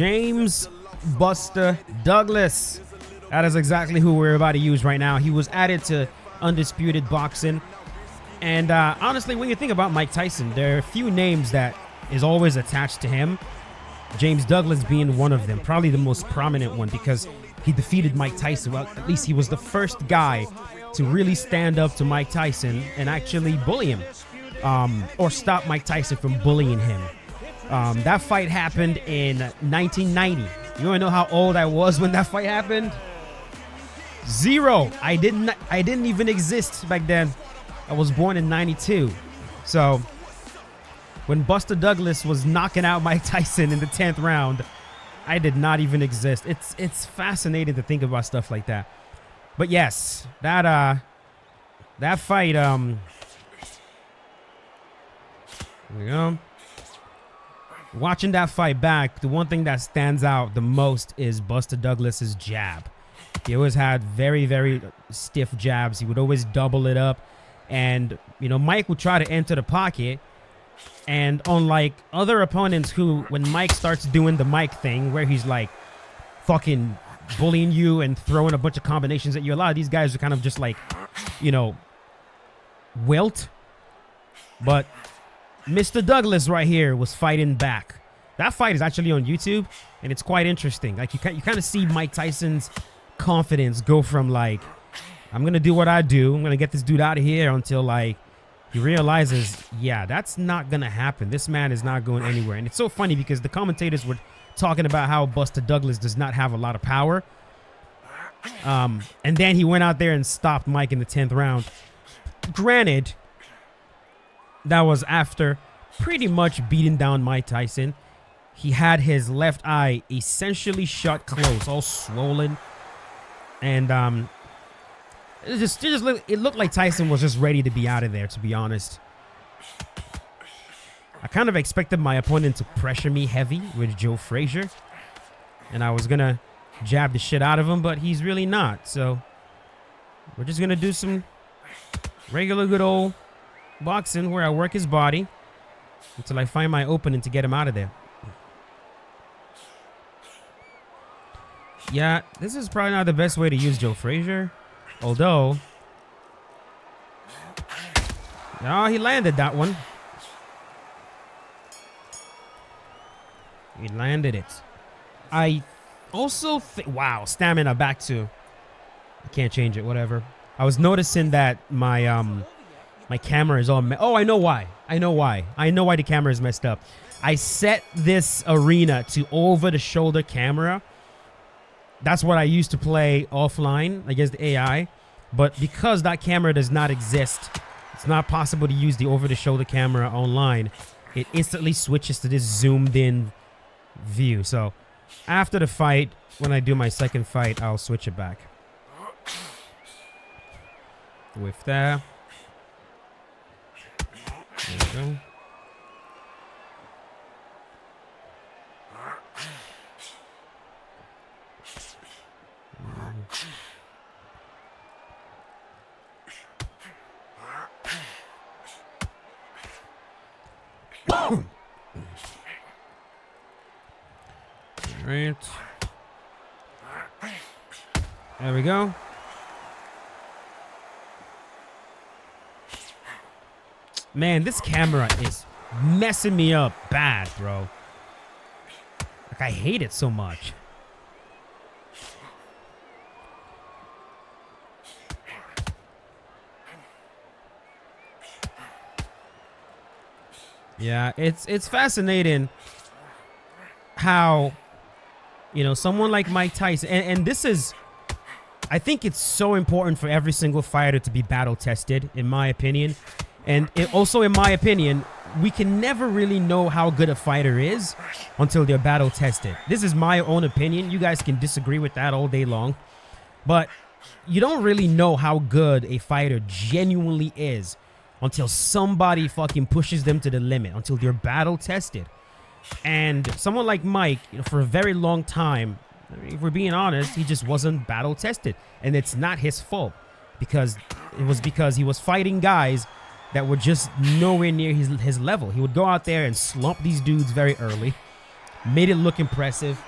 James Buster Douglas. That is exactly who we're about to use right now. He was added to Undisputed Boxing. And honestly, when you think about Mike Tyson, there are a few names that is always attached to him. James Douglas being one of them, probably the most prominent one, because he defeated Mike Tyson. Well, at least he was the first guy to really stand up to Mike Tyson and actually bully him, or stop Mike Tyson from bullying him. That fight happened in 1990. You want to know how old I was when that fight happened? 0. I didn't even exist back then. I was born in 92. So when Buster Douglas was knocking out Mike Tyson in the 10th round, I did not even exist. It's fascinating to think about stuff like that. But yes, that fight, there we go. Watching that fight back, the one thing that stands out the most is Buster Douglas's jab. He always had very, very stiff jabs. He would always double it up. And, you know, Mike would try to enter the pocket. And unlike other opponents who, when Mike starts doing the Mike thing, where he's like fucking bullying you and throwing a bunch of combinations at you, a lot of these guys are kind of just like, you know, wilt. But Mr. Douglas right here was fighting back. That fight is actually on YouTube, and it's quite interesting. Like, you kind of see Mike Tyson's confidence go from like, I'm gonna do what I do, I'm gonna get this dude out of here, until like he realizes, yeah, that's not gonna happen. This man is not going anywhere. And it's so funny because the commentators were talking about how Buster Douglas does not have a lot of power, and then he went out there and stopped Mike in the 10th round. Granted, that was after pretty much beating down Mike Tyson. He had his left eye essentially shut close, all swollen. And it looked like Tyson was just ready to be out of there, to be honest. I kind of expected my opponent to pressure me heavy with Joe Frazier, and I was going to jab the shit out of him, but he's really not. So we're just going to do some regular good old boxing where I work his body until I find my opening to get him out of there. Yeah, this is probably not the best way to use Joe Frazier, although, oh, he landed that one. He landed it. I also wow, stamina back to, I can't change it, whatever. I was noticing that my my camera is all oh, I know why. I know why the camera is messed up. I set this arena to over-the-shoulder camera. That's what I used to play offline against the AI. But because that camera does not exist, it's not possible to use the over-the-shoulder camera online. It instantly switches to this zoomed-in view. So after the fight, when I do my second fight, I'll switch it back. With that. There we go. All right. There we go. Man, this camera is messing me up bad, bro. Like, I hate it so much. Yeah, it's fascinating how, you know, someone like Mike Tyson, and this is, I think it's so important for every single fighter to be battle tested, in my opinion. And also, in my opinion, we can never really know how good a fighter is until they're battle tested. This is my own opinion. You guys can disagree with that all day long. But you don't really know how good a fighter genuinely is until somebody fucking pushes them to the limit, until they're battle tested. And someone like Mike, you know, for a very long time, if we're being honest, he just wasn't battle tested. And it's not his fault, because it was because he was fighting guys that were just nowhere near his level. He would go out there and slump these dudes very early. made it look impressive.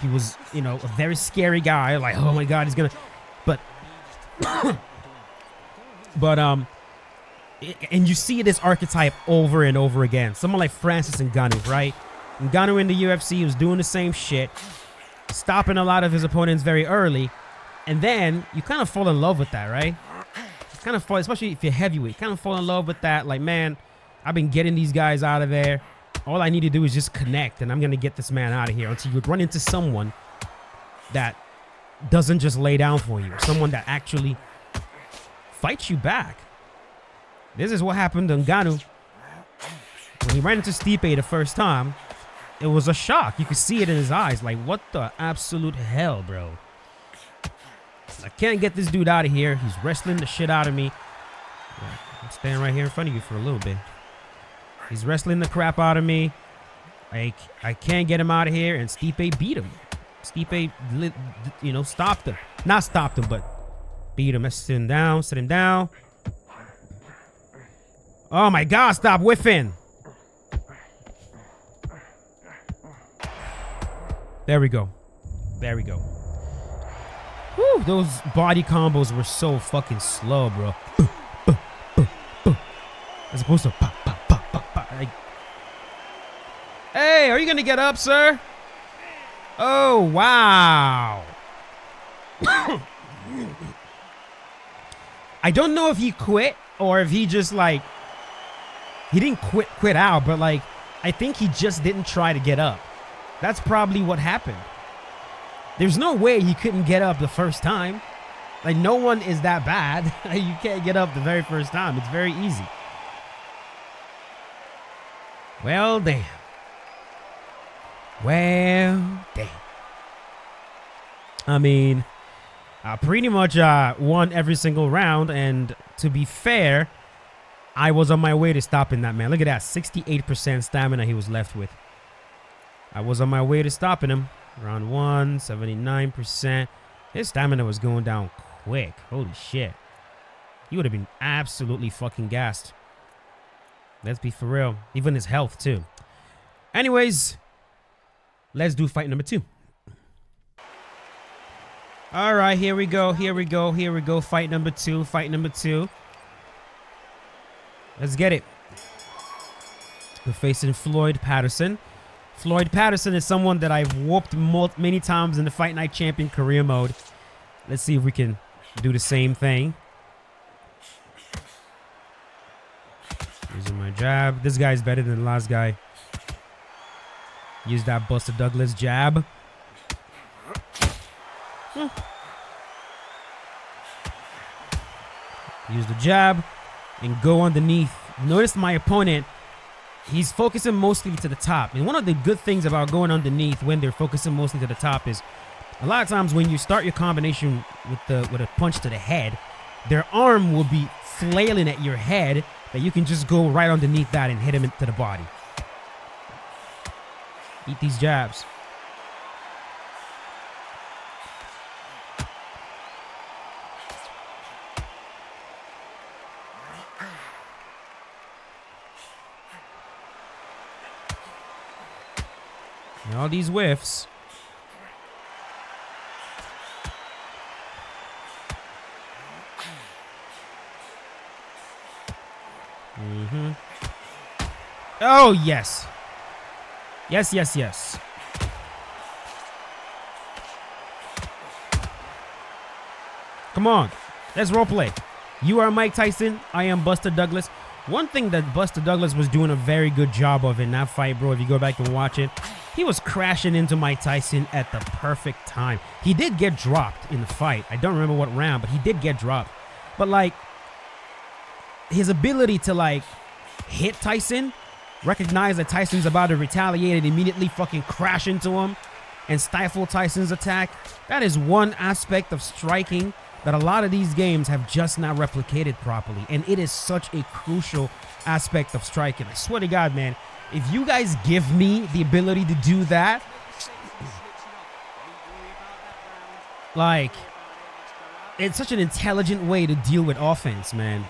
He was, you know, a very scary guy. Like, oh my God, he's gonna. But, and you see this archetype over and over again. Someone like Francis Ngannou, right? Ngannou in the UFC was doing the same shit, stopping a lot of his opponents very early, and then you kind of fall in love with that, right? You kind of fall, especially if you're heavyweight, you kind of fall in love with that. Like, man, I've been getting these guys out of there. All I need to do is just connect, and I'm gonna get this man out of here. Until you run into someone that doesn't just lay down for you, someone that actually fights you back. This is what happened to Ngannou when he ran into Stipe the first time. It was a shock. You could see it in his eyes. Like, what the absolute hell, bro? I can't get this dude out of here. He's wrestling the shit out of me. I'm standing right here in front of you for a little bit. He's wrestling the crap out of me. I can't get him out of here, and Stipe beat him. Stipe, you know, stopped him. Not stopped him, but beat him. Let's sit him down. Sit him down. Oh, my God. Stop whiffing. There we go. There we go. Whew, those body combos were so fucking slow, bro. As opposed to pop, pop, pop, pop, pop. Like, hey, are you gonna get up, sir? Oh, wow. I don't know if he quit or if he just, like, he didn't quit out, but, like, I think he just didn't try to get up. That's probably what happened. There's no way he couldn't get up the first time. Like, no one is that bad. You can't get up the very first time. It's very easy. Well, damn. Well, damn. I mean, I pretty much won every single round, and to be fair, I was on my way to stopping that man. Look at that, 68% stamina he was left with. I was on my way to stopping him. Round 1, 79%. His stamina was going down quick. Holy shit. He would have been absolutely fucking gassed. Let's be for real. Even his health, too. Anyways, let's do fight number 2. All right, here we go. Here we go. Here we go. Fight number 2. Fight number 2. Let's get it. We're facing Floyd Patterson. Floyd Patterson is someone that I've whooped many times in the Fight Night Champion career mode. Let's see if we can do the same thing. Using my jab. This guy's better than the last guy. Use that Buster Douglas jab. Use the jab and go underneath. Notice my opponent, he's focusing mostly to the top. And one of the good things about going underneath when they're focusing mostly to the top is a lot of times when you start your combination with a punch to the head, their arm will be flailing at your head that you can just go right underneath that and hit him into the body. Eat these jabs. And all these whiffs. Oh, yes. Yes, yes, yes. Come on. Let's role play. You are Mike Tyson. I am Buster Douglas. One thing that Buster Douglas was doing a very good job of in that fight, bro, if you go back and watch it, he was crashing into Mike Tyson at the perfect time. He did get dropped in the fight. I don't remember what round, but he did get dropped. But, like, his ability to, like, hit Tyson, recognize that Tyson's about to retaliate and immediately fucking crash into him and stifle Tyson's attack, that is one aspect of striking that a lot of these games have just not replicated properly. And it is such a crucial aspect of striking. I swear to God, man, if you guys give me the ability to do that, like, it's such an intelligent way to deal with offense, man.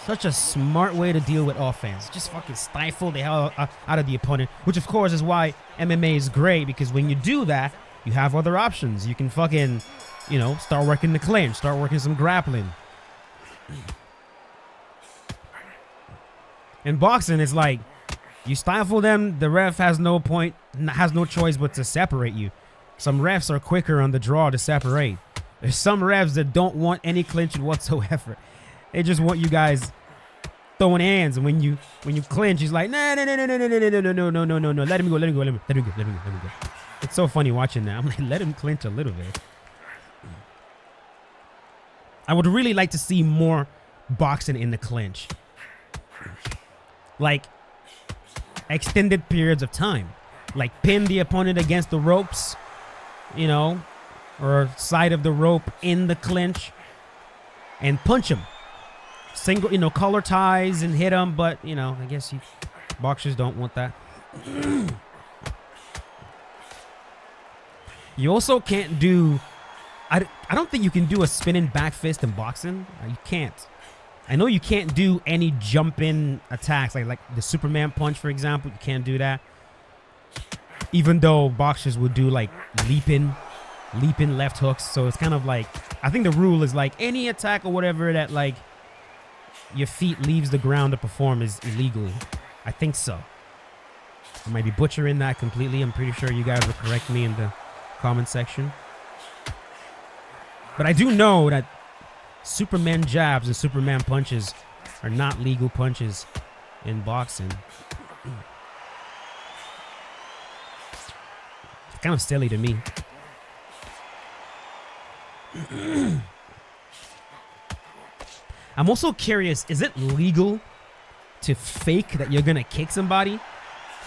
Such a smart way to deal with offense. Just fucking stifle the hell out of the opponent, which of course is why MMA is great, because when you do that, you have other options. You can fucking, you know, start working the clinch, start working some grappling. In boxing, it's like you stifle them, the ref has no choice but to separate you. Some refs are quicker on the draw to separate. There's some refs that don't want any clinching whatsoever. They just want you guys throwing hands, and when you clinch, he's like, no, let him go. It's so funny watching that. I'm like, let him clinch a little bit. I would really like to see more boxing in the clinch, like extended periods of time, like pin the opponent against the ropes, you know, or side of the rope in the clinch, and punch him. Single, you know, collar ties and hit them, but you know, I guess boxers don't want that. You also can't do. I don't think you can do a spinning back fist in boxing. You can't. I know you can't do any jumping attacks like the Superman punch, for example. You can't do that. Even though boxers would do like leaping left hooks. So it's kind of like, I think the rule is like any attack or whatever that like your feet leaves the ground to perform is illegal. I think so. I might be butchering that completely. I'm pretty sure you guys will correct me in the comment section. But I do know that Superman jabs and Superman punches are not legal punches in boxing. It's kind of silly to me. I'm also curious, is it legal to fake that you're going to kick somebody?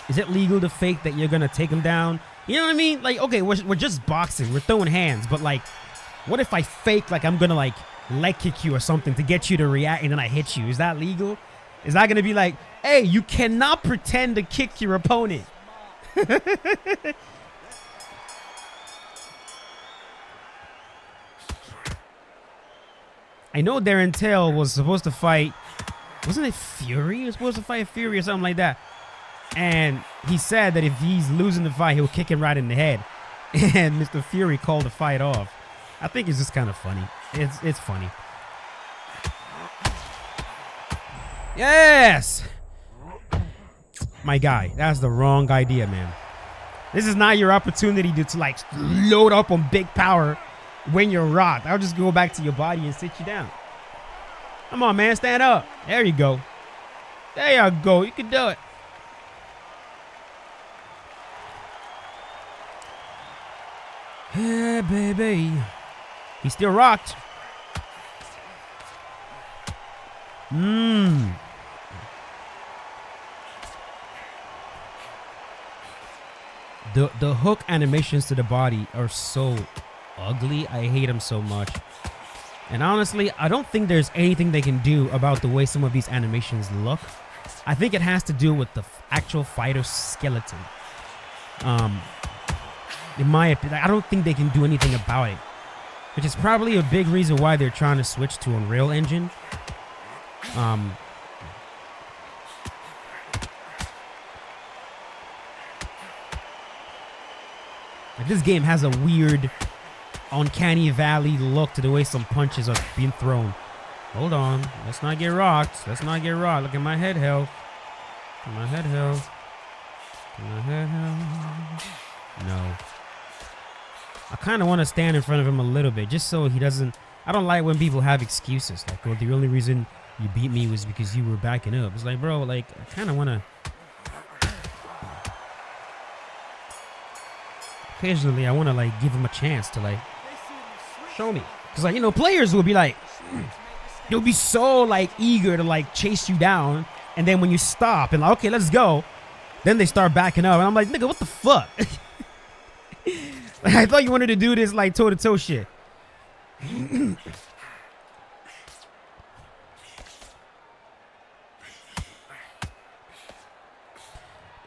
Is it legal to fake that you're going to take them down? You know what I mean? Like, okay, we're just boxing. We're throwing hands. But, like, what if I fake like I'm going to, like, leg kick you or something to get you to react and then I hit you? Is that legal? Is that going to be like, hey, you cannot pretend to kick your opponent? I know Darren Till was supposed to fight, wasn't it Fury? He was supposed to fight Fury or something like that. And he said that if he's losing the fight, he'll kick him right in the head. And Mr. Fury called the fight off. I think it's just kind of funny. It's funny. Yes! My guy, that's the wrong idea, man. This is not your opportunity to like load up on big power when you're rocked. I'll just go back to your body and sit you down. Come on, man. Stand up. There you go. There you go. You can do it. Yeah, baby. He still rocked. The hook animations to the body are so ugly. I hate them so much. And honestly, I don't think there's anything they can do about the way some of these animations look. I think it has to do with the actual fighter's skeleton. In my opinion, I don't think they can do anything about it, which is probably a big reason why they're trying to switch to Unreal Engine. Like this game has a weird uncanny valley look to the way some punches are being thrown. Hold on. Let's not get rocked. Let's not get rocked. Look at my head health. My head health. My head health. No. I kind of want to stand in front of him a little bit just so he doesn't... I don't like when people have excuses. Like, well, the only reason you beat me was because you were backing up. It's like, bro, like, I kind of want to... Occasionally, I want to, like, give him a chance to, like, show me. Because, like, you know, players will be like... They'll be so, like, eager to, like, chase you down. And then when you stop and, like, okay, let's go. Then they start backing up. And I'm like, nigga, what the fuck? I thought you wanted to do this, like, toe-to-toe shit.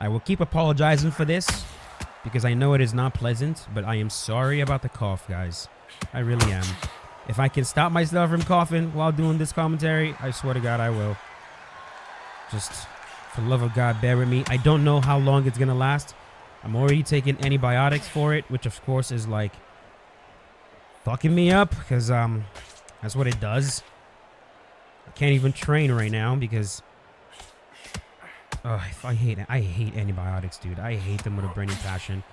I will keep apologizing for this because I know it is not pleasant, but I am sorry about the cough, guys. I really am. If I can stop myself from coughing while doing this commentary, I swear to God I will. Just for the love of God, bear with me. I don't know how long it's going to last. I'm already taking antibiotics for it, which of course is like fucking me up because that's what it does. I can't even train right now because I hate antibiotics, dude. I hate them with a burning passion.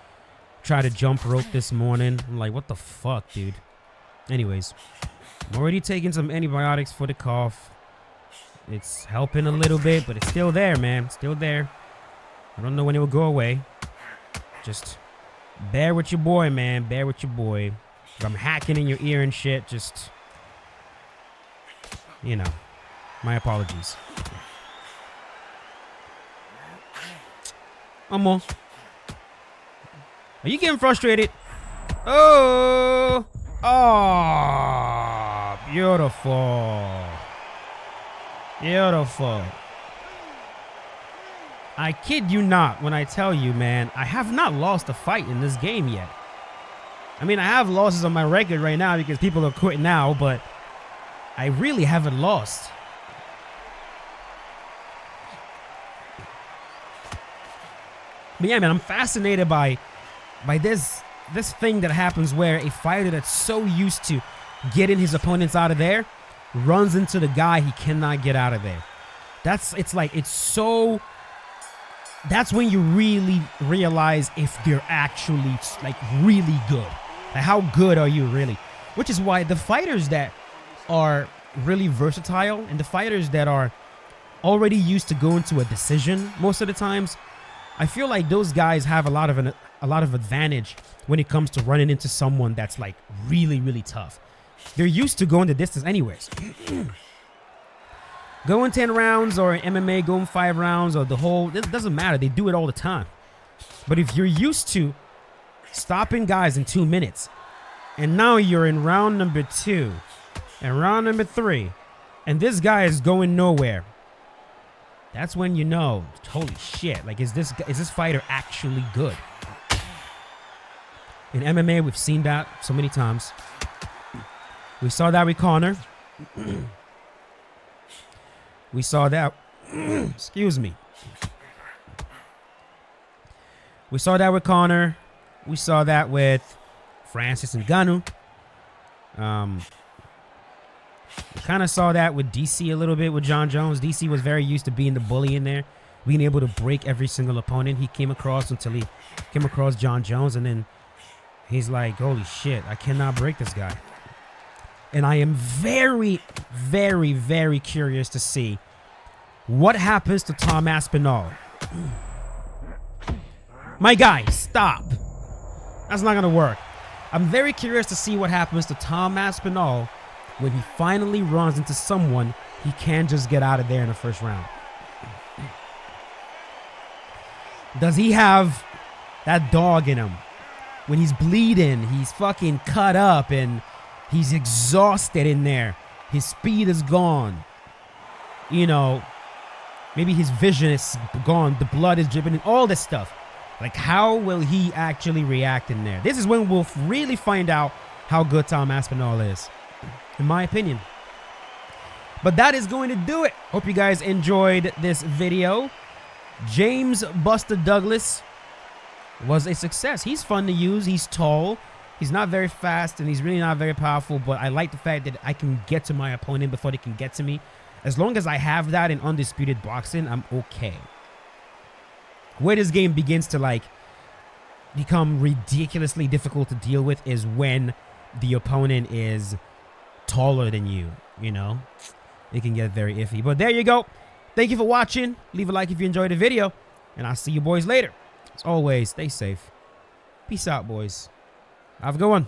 Tried to jump rope this morning. I'm like, what the fuck, dude? Anyways, I'm already taking some antibiotics for the cough. It's helping a little bit, but it's still there, man. Still there. I don't know when it will go away. Just bear with your boy, man. Bear with your boy. If I'm hacking in your ear and shit, just, you know, my apologies. Are you getting frustrated? Oh! Oh! Beautiful. Beautiful. I kid you not when I tell you, man, I have not lost a fight in this game yet. I mean, I have losses on my record right now because people are quitting now, but I really haven't lost. But yeah, man, I'm fascinated by this thing that happens where a fighter that's so used to getting his opponents out of there runs into the guy he cannot get out of there. That's when you really realize if they're actually like really good. Like how good are you really? Which is why the fighters that are really versatile and the fighters that are already used to going to a decision most of the times, I feel like those guys have a lot of advantage when it comes to running into someone that's like really, really tough. They're used to going the distance anyways. Going 10 rounds or MMA going 5 rounds or the whole, it doesn't matter. They do it all the time. But if you're used to stopping guys in 2 minutes and now you're in round number 2 and round number 3 and this guy is going nowhere, that's when you know, holy shit, like is this fighter actually good? In MMA, we've seen that so many times. We saw that with Conor. We saw that, excuse me. We saw that with Conor. We saw that with Francis Ngannou. We kind of saw that with DC a little bit with John Jones. DC was very used to being the bully in there, being able to break every single opponent he came across until he came across John Jones. And then he's like, holy shit, I cannot break this guy. And I am very, very, very curious to see what happens to Tom Aspinall. My guy, stop. That's not going to work. I'm very curious to see what happens to Tom Aspinall when he finally runs into someone he can't just get out of there in the first round. Does he have that dog in him? When he's bleeding, he's fucking cut up and he's exhausted in there. His speed is gone. You know, maybe his vision is gone. The blood is dripping, all this stuff. Like, how will he actually react in there? This is when we'll really find out how good Tom Aspinall is, in my opinion. But that is going to do it. Hope you guys enjoyed this video. James Buster Douglas was a success. He's fun to use. He's tall. He's not very fast, and he's really not very powerful, but I like the fact that I can get to my opponent before they can get to me. As long as I have that in Undisputed Boxing, I'm okay. Where this game begins to, like, become ridiculously difficult to deal with is when the opponent is taller than you, you know? It can get very iffy. But there you go. Thank you for watching. Leave a like if you enjoyed the video, and I'll see you boys later. As always, stay safe. Peace out, boys. Have a good one.